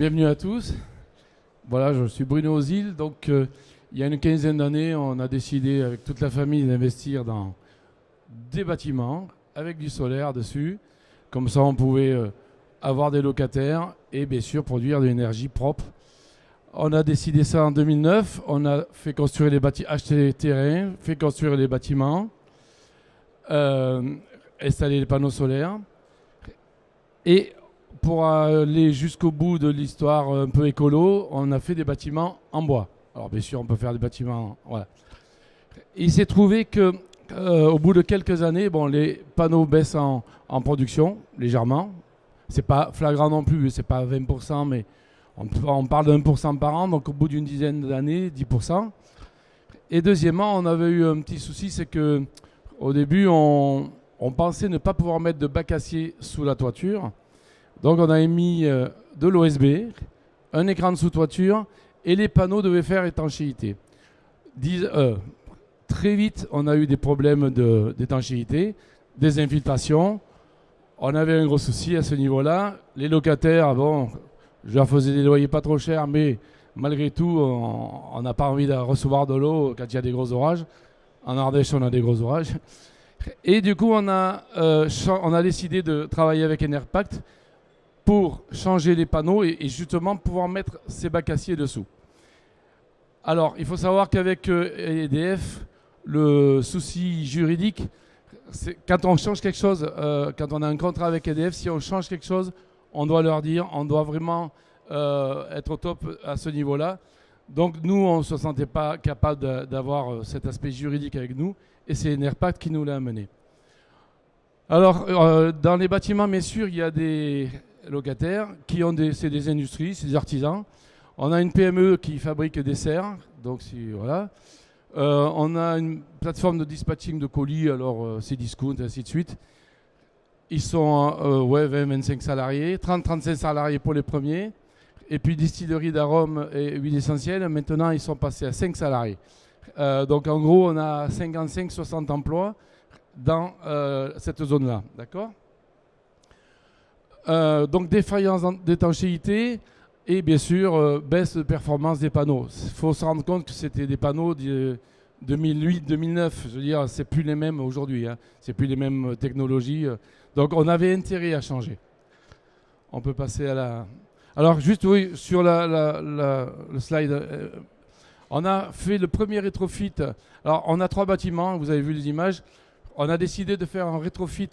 Bienvenue à tous. Voilà, je suis Bruno Ozil. Donc, il y a une quinzaine d'années, on a décidé avec toute la famille d'investir dans des bâtiments avec du solaire dessus. Comme ça, on pouvait avoir des locataires et bien sûr produire de l'énergie propre. On a décidé ça en 2009. On a fait construire les bâtiments, acheté les terrains, fait construire les bâtiments, installer les panneaux solaires. Et pour aller jusqu'au bout de l'histoire un peu écolo, on a fait des bâtiments en bois. Alors bien sûr, on peut faire des bâtiments. Voilà. Il s'est trouvé que au bout de quelques années, bon, les panneaux baissent en production légèrement. C'est pas flagrant non plus, c'est pas 20%, mais on parle de 1% par an. Donc au bout d'une dizaine d'années, 10%. Et deuxièmement, on avait eu un petit souci, c'est que au début, on pensait ne pas pouvoir mettre de bac acier sous la toiture. Donc on a mis de l'OSB, un écran de sous-toiture et les panneaux devaient faire étanchéité. Très vite, on a eu des problèmes d'étanchéité, des infiltrations. On avait un gros souci à ce niveau-là. Les locataires, bon, je leur faisais des loyers pas trop chers, mais malgré tout, on n'a pas envie de recevoir de l'eau quand il y a des gros orages. En Ardèche, on a des gros orages. Et du coup, on a décidé de travailler avec Enerpact pour changer les panneaux et justement pouvoir mettre ces bacs acier dessous. Alors, il faut savoir qu'avec EDF, le souci juridique, c'est quand on change quelque chose, quand on a un contrat avec EDF, si on change quelque chose, on doit leur dire, on doit vraiment être au top à ce niveau-là. Donc nous, on ne se sentait pas capable d'avoir cet aspect juridique avec nous, et c'est Enerpact qui nous l'a amené. Alors, dans les bâtiments, bien sûr, il y a des locataires qui ont c'est des industries, c'est des artisans. On a une PME qui fabrique des serres, donc voilà. On a une plateforme de dispatching de colis, alors c'est Discount, et ainsi de suite. Ils sont 20-25 salariés, 30-35 salariés pour les premiers. Et puis distillerie d'arômes et huiles essentielles, maintenant ils sont passés à 5 salariés. Donc en gros, on a 55-60 emplois dans cette zone-là, d'accord ? Donc défaillance d'étanchéité et bien sûr baisse de performance des panneaux. Il faut se rendre compte que c'était des panneaux de 2008-2009. Je veux dire, c'est plus les mêmes aujourd'hui. Hein. C'est plus les mêmes technologies. Donc on avait intérêt à changer. On peut passer à la... Alors juste oui, sur le slide, on a fait le premier rétrofit. Alors on a 3 bâtiments, vous avez vu les images. On a décidé de faire un rétrofit,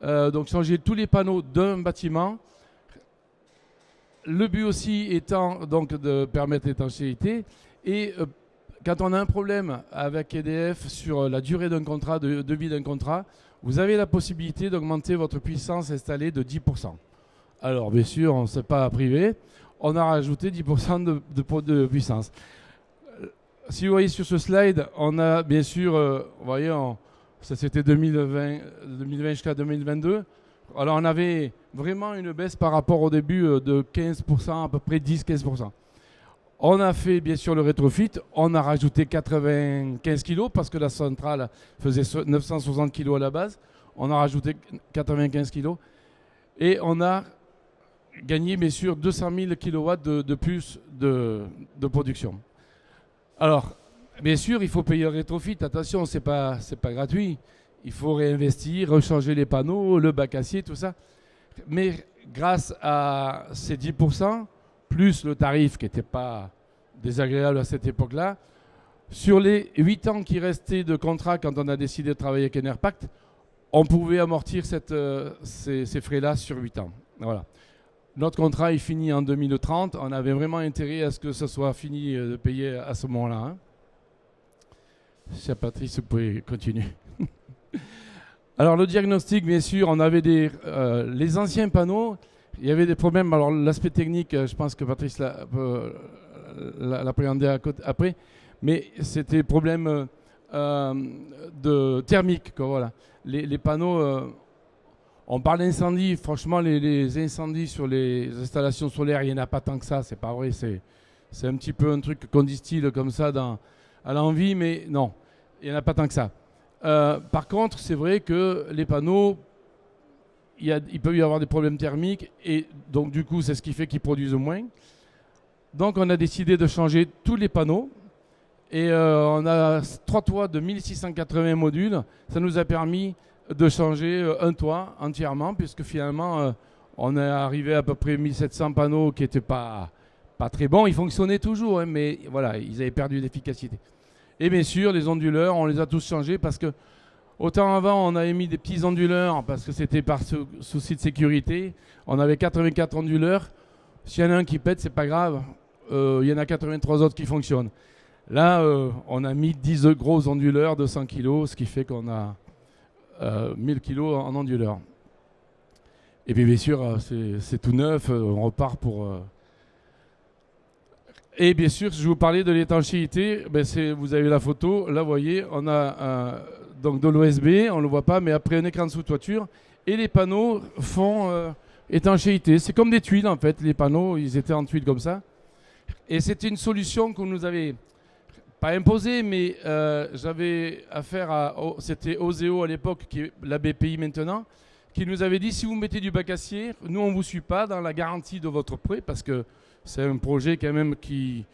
donc changer tous les panneaux d'un bâtiment. Le but aussi étant donc de permettre l'étanchéité. Et quand on a un problème avec EDF sur la durée d'un contrat, de vie d'un contrat, vous avez la possibilité d'augmenter votre puissance installée de 10%. Alors bien sûr, on ne s'est pas privé, on a rajouté 10% de puissance. Si vous voyez sur ce slide, on a bien sûr, vous voyez, ça c'était 2020 jusqu'à 2022. Alors on avait vraiment une baisse par rapport au début de 15%, à peu près 10-15%. On a fait bien sûr le rétrofit, on a rajouté 95 kg parce que la centrale faisait 960 kg à la base. On a rajouté 95 kg et on a gagné bien sûr 200 000 kW de plus de production. Alors, bien sûr, il faut payer le rétrofit. Attention, c'est pas gratuit. Il faut réinvestir, rechanger les panneaux, le bac acier, tout ça. Mais grâce à ces 10%, plus le tarif qui n'était pas désagréable à cette époque-là, sur les 8 ans qui restaient de contrat quand on a décidé de travailler avec Enerpact, on pouvait amortir ces frais-là sur 8 ans. Voilà. Notre contrat est fini en 2030. On avait vraiment intérêt à ce que ce soit fini de payer à ce moment-là. Hein. Cher Patrice, vous pouvez continuer. Alors le diagnostic, bien sûr, on avait les anciens panneaux, il y avait des problèmes. Alors l'aspect technique, je pense que Patrice l'appréhendait après, mais c'était des problèmes thermiques. Voilà. Les panneaux, on parle d'incendie, franchement les incendies sur les installations solaires, il n'y en a pas tant que ça, c'est pas vrai, c'est un petit peu un truc qu'on distille comme ça à l'envie, mais non, il n'y en a pas tant que ça. Par contre, c'est vrai que les panneaux, il peut y avoir des problèmes thermiques et donc du coup c'est ce qui fait qu'ils produisent moins. Donc on a décidé de changer tous les panneaux et on a 3 toits de 1680 modules. Ça nous a permis de changer un toit entièrement puisque finalement on est arrivé à peu près 1700 panneaux qui n'étaient pas très bons. Ils fonctionnaient toujours, hein, mais voilà, ils avaient perdu d'efficacité. Et bien sûr, les onduleurs, on les a tous changés parce que autant avant, on avait mis des petits onduleurs parce que c'était par souci de sécurité. On avait 84 onduleurs. S'il y en a un qui pète, c'est pas grave. Il y en a 83 autres qui fonctionnent. Là, on a mis 10 gros onduleurs de 100 kg, ce qui fait qu'on a 1000 kg en onduleurs. Et puis bien sûr, c'est tout neuf, on repart pour... Et bien sûr, je vous parlais de l'étanchéité, vous avez la photo, là vous voyez, on a donc de l'OSB, on ne le voit pas, mais après un écran de sous-toiture, et les panneaux font étanchéité. C'est comme des tuiles en fait, les panneaux, ils étaient en tuiles comme ça. Et c'était une solution qu'on nous avait pas imposée, mais j'avais affaire à, c'était Oseo à l'époque, qui est la BPI maintenant, qui nous avait dit si vous mettez du bac acier, nous on ne vous suit pas dans la garantie de votre prêt, parce que c'est un projet quand même qui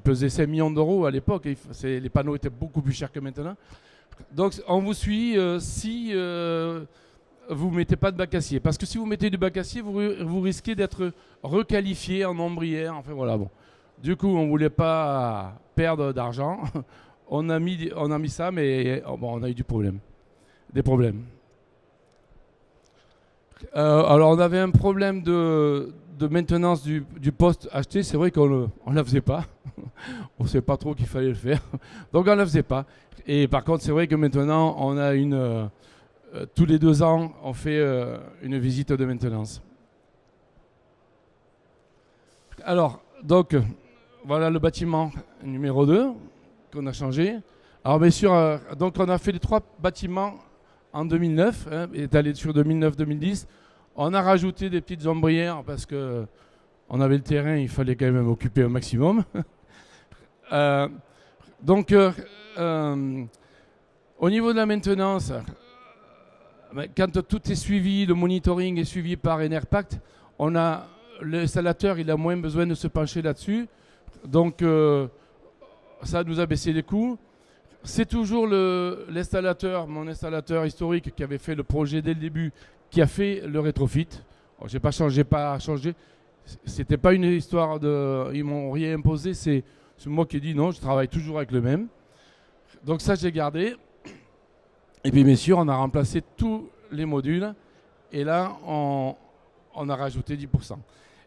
pesait 5 millions d'euros à l'époque. Les panneaux étaient beaucoup plus chers que maintenant. Donc on vous suit si vous ne mettez pas de bac acier. Parce que si vous mettez du bac acier, vous risquez d'être requalifié en ombrière. Enfin voilà, bon. Du coup, on ne voulait pas perdre d'argent. On a mis ça, mais bon, on a eu des problèmes. Alors on avait un problème de maintenance du poste acheté. C'est vrai qu'on ne la faisait pas. On ne savait pas trop qu'il fallait le faire. Donc on ne la faisait pas. Et par contre, c'est vrai que maintenant, on a tous les 2 ans, on fait une visite de maintenance. Alors, donc, voilà le bâtiment numéro 2 qu'on a changé. Alors bien sûr, donc on a fait les 3 bâtiments en 2009, étalés sur 2009-2010. On a rajouté des petites ombrières parce qu'on avait le terrain, il fallait quand même occuper un maximum. Donc, au niveau de la maintenance, quand tout est suivi, le monitoring est suivi par Enerpact, l'installateur il a moins besoin de se pencher là-dessus. Donc, ça nous a baissé les coûts. C'est toujours l'installateur, mon installateur historique qui avait fait le projet dès le début, qui a fait le rétrofit. J'ai pas changé. C'était pas une histoire ils m'ont rien imposé. C'est moi qui ai dit non, je travaille toujours avec le même. Donc ça, j'ai gardé. Et puis bien sûr, on a remplacé tous les modules. Et là, on a rajouté 10%.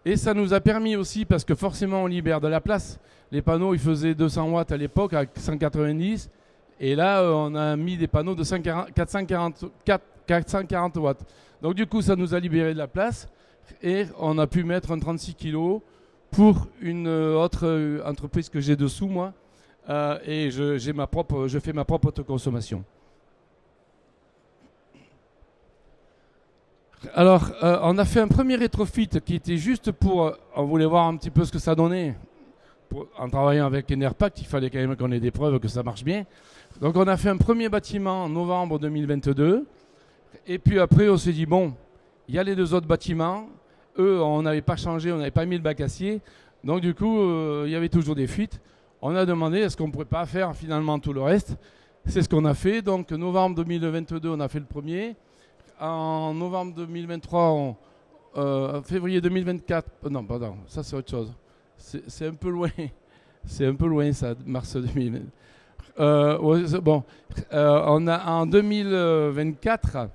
Et ça nous a permis aussi, parce que forcément, on libère de la place. Les panneaux, ils faisaient 200 watts à l'époque, avec 190. Et là, on a mis des panneaux de 440 watts. Donc du coup, ça nous a libéré de la place. Et on a pu mettre un 36 kg pour une autre entreprise que j'ai dessous, moi. Et je fais ma propre autoconsommation. Alors, on a fait un premier rétrofit qui était juste on voulait voir un petit peu ce que ça donnait. En travaillant avec Enerpact, il fallait quand même qu'on ait des preuves que ça marche bien. Donc on a fait un premier bâtiment en novembre 2022. Et puis après, on s'est dit, bon, il y a les 2 autres bâtiments. Eux, on n'avait pas changé, on n'avait pas mis le bac acier. Donc du coup, il y avait toujours des fuites. On a demandé, est-ce qu'on ne pourrait pas faire finalement tout le reste? C'est ce qu'on a fait. Donc novembre 2022, on a fait le premier. En novembre 2023, février 2024... non, pardon, ça c'est autre chose. C'est un peu loin. C'est un peu loin ça, mars 2020. Bon, en 2024,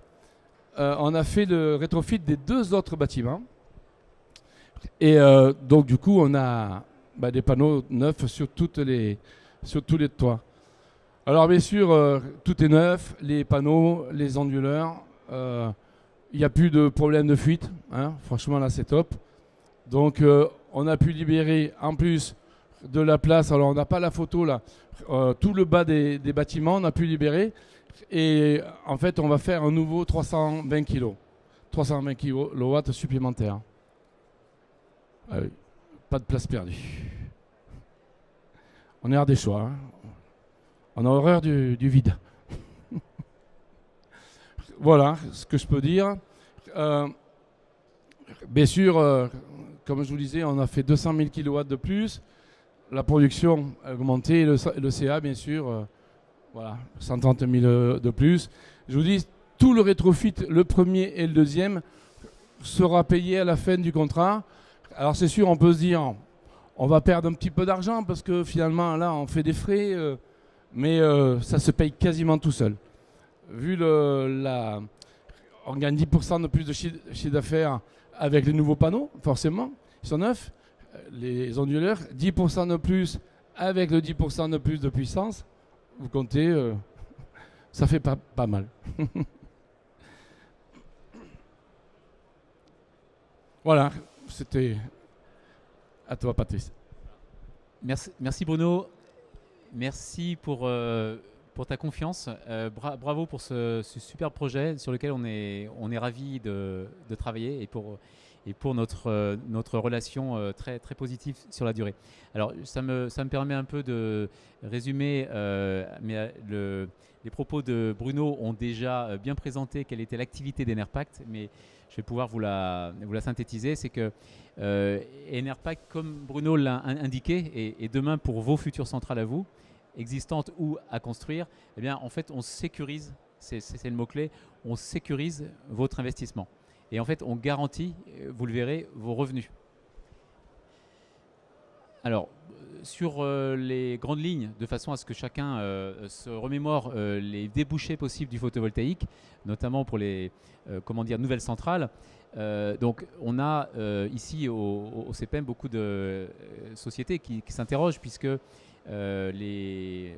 on a fait le rétrofit des 2 autres bâtiments. Et donc du coup, on a des panneaux neufs sur tous les toits. Alors bien sûr, tout est neuf, les panneaux, les onduleurs. Il n'y a plus de problème de fuite. Hein. Franchement, là, c'est top. Donc, on a pu libérer, en plus de la place, alors on n'a pas la photo là, tout le bas des bâtiments, on a pu libérer. Et en fait, on va faire un nouveau 320 kg. 320 kW supplémentaires. Pas de place perdue. On est hors des choix. Hein. On a horreur du vide. Voilà ce que je peux dire. Euh, Bien sûr, comme je vous disais, on a fait 200 000 kW de plus. La production a augmenté, le CA, bien sûr, voilà, 130 000 de plus. Je vous dis, tout le rétrofit, le premier et le deuxième, sera payé à la fin du contrat. Alors c'est sûr, on peut se dire, on va perdre un petit peu d'argent parce que finalement, là, on fait des frais, mais ça se paye quasiment tout seul. Vu on gagne 10% de plus de chiffre d'affaires avec les nouveaux panneaux, forcément, ils sont neufs. Les onduleurs, 10% de plus avec le 10% de plus de puissance, vous comptez, ça fait pas mal. Voilà, c'était à toi, Patrice. Merci Bruno, merci pour ta confiance. Bravo pour ce super projet sur lequel on est ravis de travailler et pour notre relation très, très positive sur la durée. Alors, ça me permet un peu de résumer, mais les propos de Bruno ont déjà bien présenté quelle était l'activité d'Enerpact, mais je vais pouvoir vous la synthétiser. C'est que Enerpact, comme Bruno l'a indiqué, et demain pour vos futures centrales à vous, existantes ou à construire, eh bien, en fait, on sécurise, c'est le mot-clé, on sécurise votre investissement. Et en fait, on garantit, vous le verrez, vos revenus. Alors, sur les grandes lignes, de façon à ce que chacun se remémore les débouchés possibles du photovoltaïque, notamment pour les nouvelles centrales. Donc, on a ici au CPM beaucoup de sociétés qui s'interrogent puisque les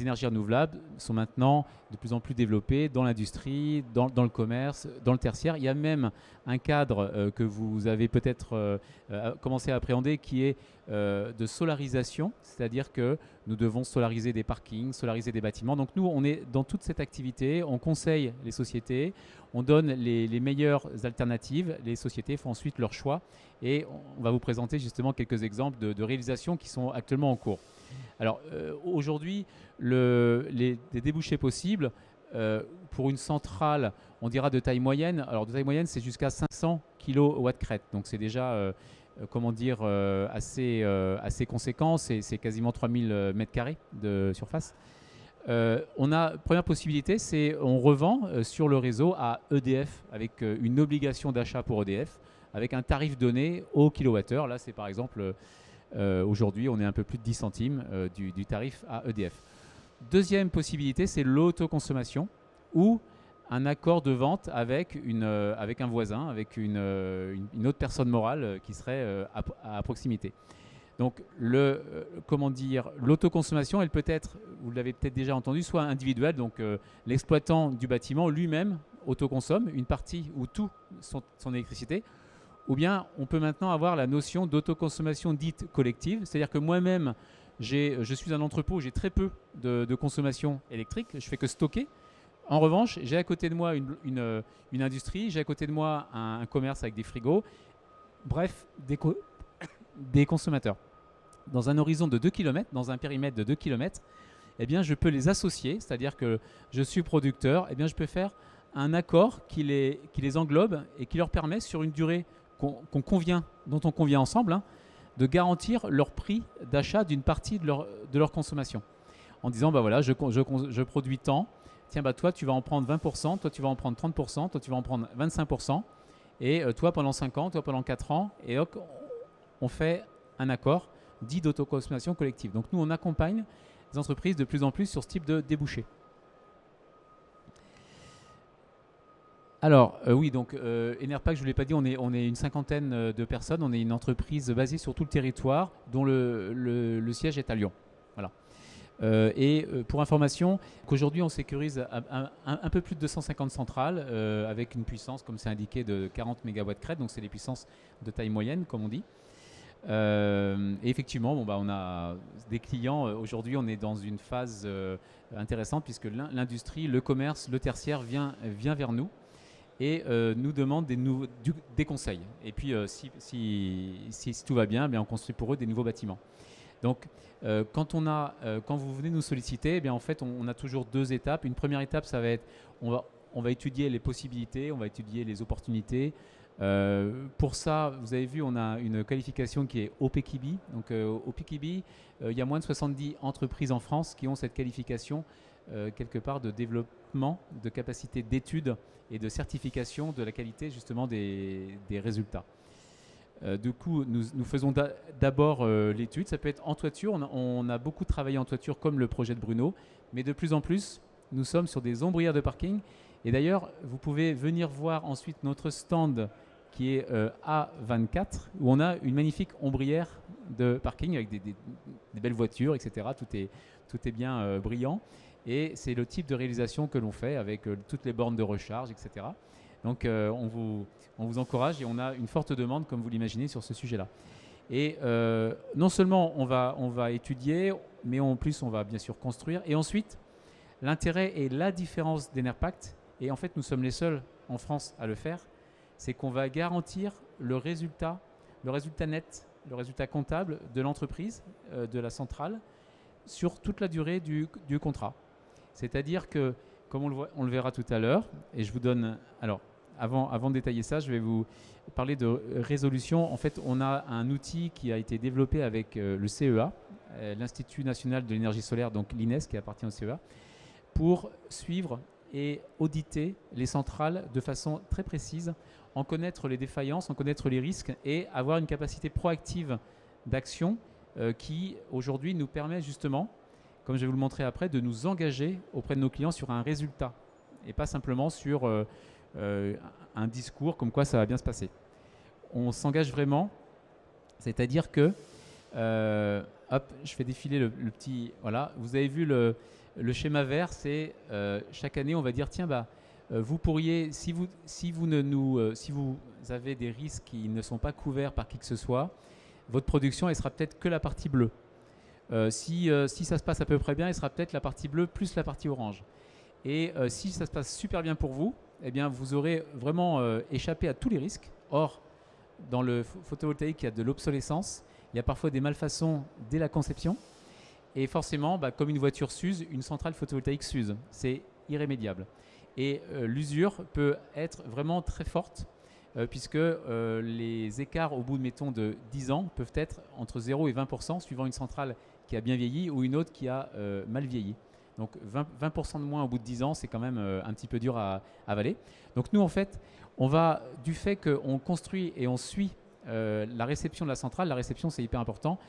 énergies renouvelables sont maintenant de plus en plus développées dans l'industrie, dans le commerce, dans le tertiaire. Il y a même un cadre que vous avez peut-être commencé à appréhender qui est de solarisation, c'est-à-dire que nous devons solariser des parkings, solariser des bâtiments. Donc nous, on est dans toute cette activité, on conseille les sociétés, on donne les meilleures alternatives, les sociétés font ensuite leur choix et on va vous présenter justement quelques exemples de réalisations qui sont actuellement en cours. Alors aujourd'hui, des débouchés possibles pour une centrale, on dira de taille moyenne. Alors de taille moyenne, c'est jusqu'à 500 kW crête, donc c'est déjà assez conséquent, c'est quasiment 3000 m² de surface. Première possibilité, c'est on revend sur le réseau à EDF avec une obligation d'achat pour EDF avec un tarif donné au kilowattheure. Là, c'est par exemple, aujourd'hui, on est un peu plus de 10 centimes du tarif à EDF. Deuxième possibilité, c'est l'autoconsommation ou un accord de vente avec un voisin, avec une autre personne morale qui serait à proximité. Donc, l'autoconsommation, elle peut être, vous l'avez peut-être déjà entendu, soit individuelle, donc l'exploitant du bâtiment lui-même autoconsomme une partie ou tout son électricité, ou bien on peut maintenant avoir la notion d'autoconsommation dite collective, c'est-à-dire que moi-même, je suis un entrepôt, j'ai très peu de consommation électrique, je fais que stocker. En revanche, j'ai à côté de moi une industrie, j'ai à côté de moi un commerce avec des frigos, bref, des consommateurs. Dans un horizon de 2 km, dans un périmètre de 2 km, eh bien, je peux les associer, c'est-à-dire que je suis producteur, eh bien, je peux faire un accord qui les englobe et qui leur permet, sur une durée dont on convient ensemble, de garantir leur prix d'achat d'une partie de leur consommation. En disant, bah voilà, je produis tant, tiens, bah toi, tu vas en prendre 20%, toi, tu vas en prendre 30%, toi, tu vas en prendre 25%, et toi, pendant 5 ans, toi, pendant 4 ans, et donc, on fait un accord dit d'autoconsommation collective. Donc nous, on accompagne les entreprises de plus en plus sur ce type de débouché. Alors, oui, donc Enerpact, je ne vous l'ai pas dit, on est une cinquantaine de personnes. On est une entreprise basée sur tout le territoire dont le siège est à Lyon. Voilà. Pour information, qu'aujourd'hui, on sécurise un peu plus de 250 centrales avec une puissance, comme c'est indiqué, de 40 MW crête. Donc, c'est des puissances de taille moyenne, comme on dit. Et effectivement, on a des clients. Aujourd'hui, on est dans une phase intéressante puisque l'industrie, le commerce, le tertiaire vient vers nous et nous demande des conseils. Et puis, si tout va bien, on construit pour eux des nouveaux bâtiments. Donc, quand vous venez nous solliciter, en fait, on a toujours deux étapes. Une première étape, ça va être, on va étudier les possibilités, on va étudier les opportunités. Pour ça, vous avez vu, on a une qualification qui est OPKIBI. Donc OPKIBI, il y a moins de 70 entreprises en France qui ont cette qualification quelque part de développement, de capacité d'étude et de certification de la qualité justement des résultats. Du coup, nous faisons d'abord l'étude. Ça peut être en toiture. On a beaucoup travaillé en toiture comme le projet de Bruno, mais de plus en plus, nous sommes sur des ombrières de parking. Et d'ailleurs, vous pouvez venir voir ensuite notre stand qui est A24, où on a une magnifique ombrière de parking avec des belles voitures, etc. Tout est bien brillant. Et c'est le type de réalisation que l'on fait avec toutes les bornes de recharge, etc. Donc on vous encourage et on a une forte demande, comme vous l'imaginez, sur ce sujet-là. Et non seulement on va étudier, mais en plus on va bien sûr construire. Et ensuite, l'intérêt et la différence d'Enerpact, et en fait nous sommes les seuls en France à le faire, c'est qu'on va garantir le résultat net, le résultat comptable de l'entreprise, de la centrale, sur toute la durée du contrat. C'est-à-dire que, comme on le verra tout à l'heure, et je vous donne... Alors, avant de détailler ça, je vais vous parler de résolution. En fait, on a un outil qui a été développé avec le CEA, l'Institut national de l'énergie solaire, donc l'INES, qui appartient au CEA, pour suivre et auditer les centrales de façon très précise, en connaître les défaillances, en connaître les risques et avoir une capacité proactive d'action qui, aujourd'hui, nous permet justement, comme je vais vous le montrer après, de nous engager auprès de nos clients sur un résultat et pas simplement sur un discours comme quoi ça va bien se passer. On s'engage vraiment, c'est-à-dire que, hop, je fais défiler le petit, voilà, vous avez vu le schéma vert, c'est chaque année on va dire tiens vous pourriez, si vous avez des risques qui ne sont pas couverts par qui que ce soit, votre production elle sera peut-être que la partie bleue. Si ça se passe à peu près bien, elle sera peut-être la partie bleue plus la partie orange. Et si ça se passe super bien pour vous, eh bien vous aurez vraiment échappé à tous les risques. Or, dans le photovoltaïque, il y a de l'obsolescence, il y a parfois des malfaçons dès la conception. Et forcément, comme une voiture s'use, une centrale photovoltaïque s'use. C'est irrémédiable. Et l'usure peut être vraiment très forte, puisque les écarts au bout de 10 ans peuvent être entre 0 et 20%, suivant une centrale qui a bien vieilli ou une autre qui a mal vieilli. Donc 20% de moins au bout de 10 ans, c'est quand même un petit peu dur à avaler. Donc nous, en fait, on va, du fait qu'on construit et on suit la réception de la centrale, la réception c'est hyper important,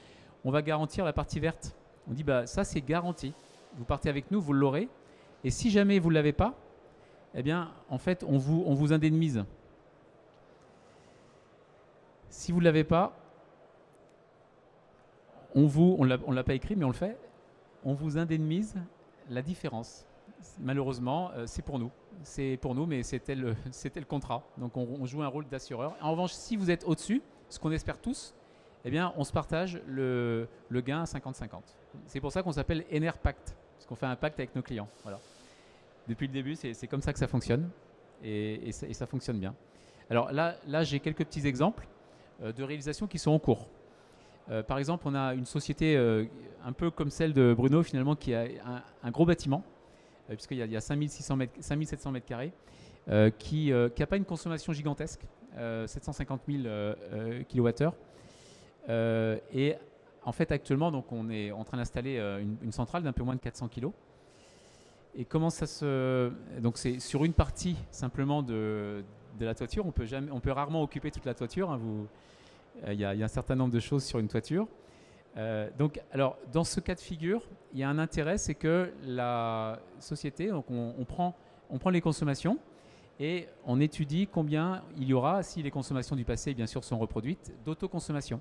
on va garantir la partie verte. On dit ça c'est garanti, vous partez avec nous, vous l'aurez, et si jamais vous ne l'avez pas, eh bien en fait on vous indemnise. Si vous ne l'avez pas, on l'a pas écrit mais on le fait, on vous indemnise la différence. Malheureusement, c'est pour nous, mais c'était le contrat. Donc on joue un rôle d'assureur. En revanche, si vous êtes au-dessus, ce qu'on espère tous, eh bien, on se partage le gain à 50-50. C'est pour ça qu'on s'appelle Enerpact, parce qu'on fait un pacte avec nos clients. Voilà. Depuis le début, c'est comme ça que ça fonctionne, et ça fonctionne bien. Alors là j'ai quelques petits exemples de réalisations qui sont en cours. Par exemple, on a une société un peu comme celle de Bruno, finalement, qui a un gros bâtiment, puisqu'il y a 5700 mètres carrés, qui n'a pas une consommation gigantesque, 750 000 kWh. Et en fait, actuellement, donc, on est en train d'installer une centrale d'un peu moins de 400 kg. Et comment ça se... Donc, c'est sur une partie simplement de la toiture. On peut rarement occuper toute la toiture. Hein, il y a un certain nombre de choses sur une toiture. Donc, alors, dans ce cas de figure, il y a un intérêt, c'est que la société, donc on prend les consommations et on étudie combien il y aura, si les consommations du passé, bien sûr, sont reproduites, d'autoconsommation.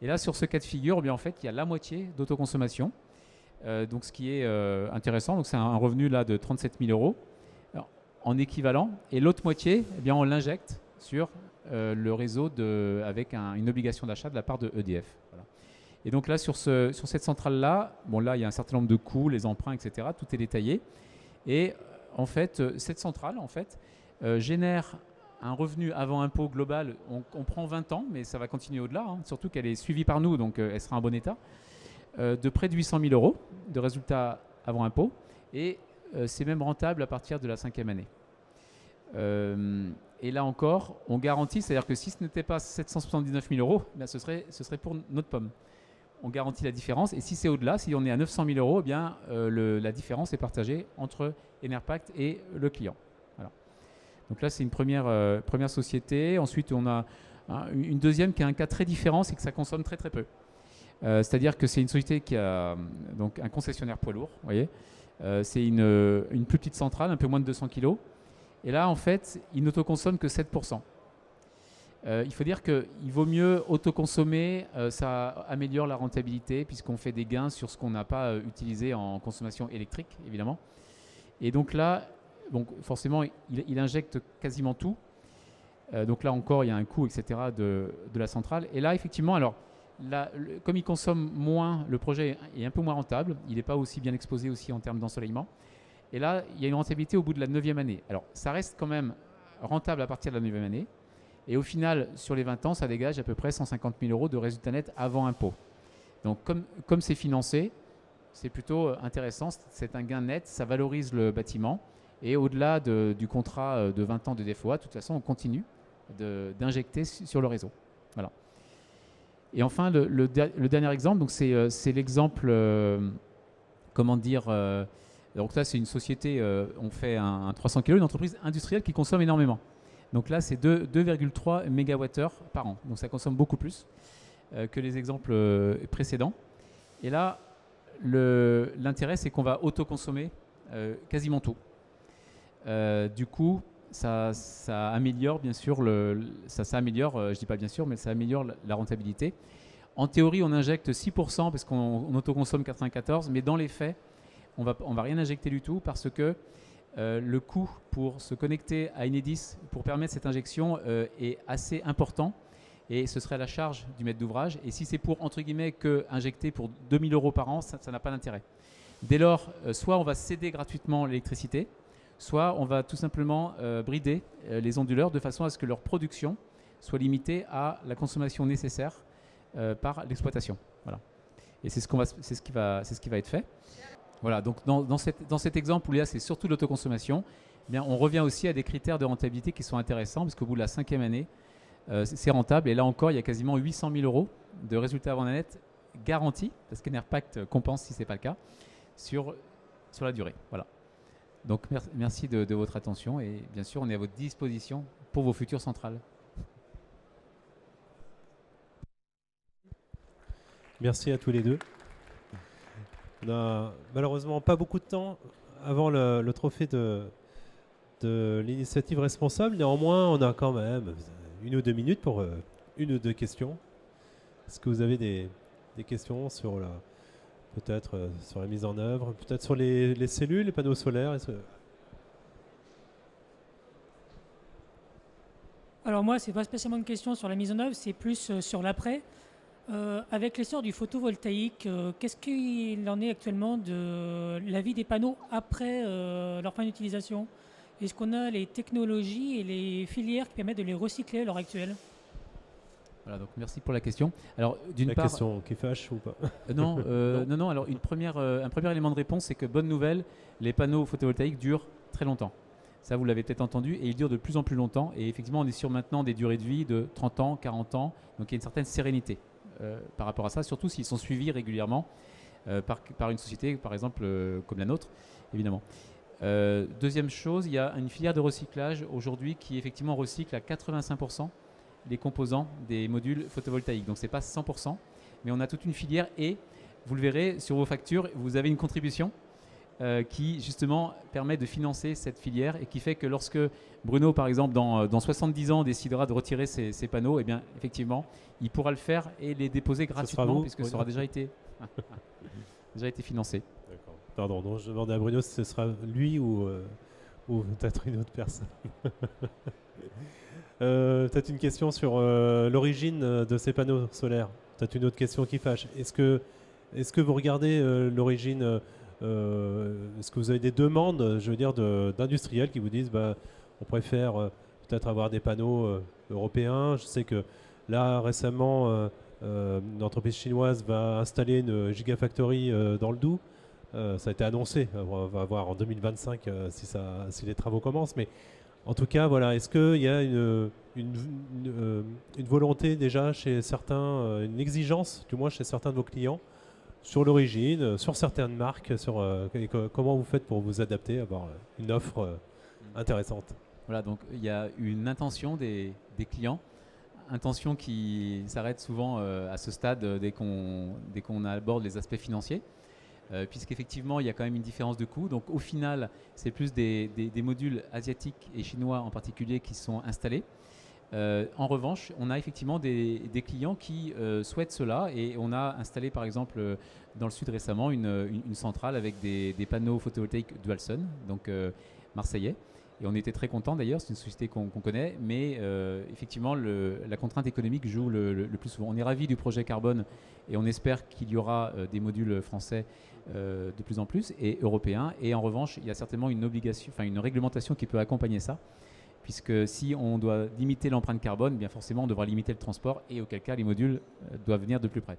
Et là, sur ce cas de figure, eh bien, en fait, il y a la moitié d'autoconsommation. Donc, ce qui est intéressant, donc c'est un revenu là de 37 000 euros en équivalent. Et l'autre moitié, eh bien, on l'injecte sur le réseau avec une obligation d'achat de la part de EDF. Voilà. Et donc là, sur cette centrale-là, bon là, il y a un certain nombre de coûts, les emprunts, etc. Tout est détaillé. Et en fait, cette centrale, en fait, génère un revenu avant impôt global. On prend 20 ans, mais ça va continuer au-delà, hein, surtout qu'elle est suivie par nous, donc elle sera en bon état, de près de 800 000 euros de résultats avant impôt. Et c'est même rentable à partir de la 5e année. Et là encore, on garantit, c'est-à-dire que si ce n'était pas 779 000 euros, eh bien ce serait pour notre pomme. On garantit la différence. Et si c'est au-delà, si on est à 900 000 euros, eh bien, la différence est partagée entre Enerpact et le client. Voilà. Donc là, c'est une première société. Ensuite, on a une deuxième qui a un cas très différent, c'est que ça consomme très très peu. C'est-à-dire que c'est une société qui a donc un concessionnaire poids lourd. Vous voyez, c'est une plus petite centrale, un peu moins de 200 kg. Et là, en fait, il n'autoconsomme que 7%. Il faut dire qu'il vaut mieux autoconsommer, ça améliore la rentabilité puisqu'on fait des gains sur ce qu'on n'a pas utilisé en consommation électrique, évidemment. Et donc là, forcément, il injecte quasiment tout. Donc là encore, il y a un coût, etc. de la centrale. Et là, effectivement, alors, comme il consomme moins, le projet est un peu moins rentable. Il n'est pas aussi bien exposé aussi en termes d'ensoleillement. Et là, il y a une rentabilité au bout de la 9e année. Alors, ça reste quand même rentable à partir de la 9e année. Et au final, sur les 20 ans, ça dégage à peu près 150 000 euros de résultat net avant impôt. Donc, comme c'est financé, c'est plutôt intéressant. C'est un gain net, ça valorise le bâtiment. Et au-delà du contrat de 20 ans de DFOA, de toute façon, on continue d'injecter sur le réseau. Voilà. Et enfin, le dernier exemple, c'est l'exemple, comment dire, donc là, c'est une société, on fait un 300 kg, une entreprise industrielle qui consomme énormément. Donc là, c'est 2,3 MWh par an. Donc ça consomme beaucoup plus que les exemples précédents. Et là, l'intérêt, c'est qu'on va autoconsommer quasiment tout. Du coup, ça améliore, bien sûr, ça améliore, je dis pas bien sûr, mais ça améliore la rentabilité. En théorie, on injecte 6% parce qu'on autoconsomme 94%, mais dans les faits, on va rien injecter du tout parce que le coût pour se connecter à Enedis pour permettre cette injection est assez important et ce serait à la charge du maître d'ouvrage. Et si c'est pour, entre guillemets, que injecter pour 2 000 euros par an, ça n'a pas d'intérêt. Dès lors, soit on va céder gratuitement l'électricité, soit on va tout simplement brider les onduleurs de façon à ce que leur production soit limitée à la consommation nécessaire par l'exploitation. Voilà. Et c'est ce qui va être fait. Voilà, donc dans cet exemple où là c'est surtout l'autoconsommation, eh bien, on revient aussi à des critères de rentabilité qui sont intéressants parce qu'au bout de la 5e année, c'est rentable. Et là encore, il y a quasiment 800 000 euros de résultats avant net garantis, parce qu'Enerpact compense si ce n'est pas le cas, sur la durée. Voilà. Donc merci de votre attention et bien sûr, on est à votre disposition pour vos futures centrales. Merci à tous les deux. On n'a malheureusement pas beaucoup de temps avant le trophée de l'initiative responsable. Néanmoins, on a quand même 1 ou 2 minutes pour 1 ou 2 questions. Est-ce que vous avez des questions sur peut-être sur la mise en œuvre, peut-être sur les cellules, les panneaux solaires? Alors moi, c'est pas spécialement une question sur la mise en œuvre, c'est plus sur l'après. Avec l'essor du photovoltaïque, qu'est-ce qu'il en est actuellement de la vie des panneaux après leur fin d'utilisation? Est-ce qu'on a les technologies et les filières qui permettent de les recycler à l'heure actuelle? Voilà, donc merci pour la question. Alors, d'une part, question qui fâche ou pas? Non. Alors, un premier élément de réponse, c'est que bonne nouvelle, les panneaux photovoltaïques durent très longtemps. Ça, vous l'avez peut-être entendu, et ils durent de plus en plus longtemps. Et effectivement, on est sur maintenant des durées de vie de 30 ans, 40 ans. Donc, il y a une certaine sérénité par rapport à ça, surtout s'ils sont suivis régulièrement par une société, par exemple, comme la nôtre, évidemment. Deuxième chose, il y a une filière de recyclage aujourd'hui qui effectivement recycle à 85% les composants des modules photovoltaïques. Donc, ce n'est pas 100%, mais on a toute une filière et vous le verrez sur vos factures, vous avez une contribution qui justement permet de financer cette filière et qui fait que lorsque Bruno, par exemple, dans 70 ans décidera de retirer ses panneaux, eh bien, effectivement, il pourra le faire et les déposer gratuitement puisque ça aura déjà été financé. D'accord. Pardon, donc je demandais à Bruno si ce sera lui ou peut-être une autre personne. Peut-être une question sur l'origine de ces panneaux solaires. Peut-être une autre question qui fâche. Est-ce que vous regardez l'origine est-ce que vous avez des demandes, je veux dire, d'industriels qui vous disent on préfère peut-être avoir des panneaux européens? Je sais que là, récemment, une entreprise chinoise va installer une gigafactory dans le Doubs. Ça a été annoncé. On va voir en 2025 si les travaux commencent. Mais En tout cas, voilà, est-ce qu'il y a une volonté déjà chez certains, une exigence, du moins chez certains de vos clients, sur l'origine, sur certaines marques, comment vous faites pour vous adapter, avoir une offre intéressante? Voilà, donc il y a une intention des clients, intention qui s'arrête souvent à ce stade dès qu'on aborde les aspects financiers. Puisqu'effectivement, il y a quand même une différence de coût. Donc au final, c'est plus des modules asiatiques et chinois en particulier qui sont installés. En revanche, on a effectivement des clients qui souhaitent cela, et on a installé par exemple dans le sud récemment une centrale avec des panneaux photovoltaïques Dualsun, donc marseillais. Et on était très contents d'ailleurs, c'est une société qu'on connaît, mais effectivement la contrainte économique joue le plus souvent. On est ravis du projet carbone et on espère qu'il y aura des modules français de plus en plus et européens. Et en revanche, il y a certainement une obligation, enfin une réglementation qui peut accompagner ça, puisque si on doit limiter l'empreinte carbone, bien forcément on devra limiter le transport, et auquel cas les modules doivent venir de plus près.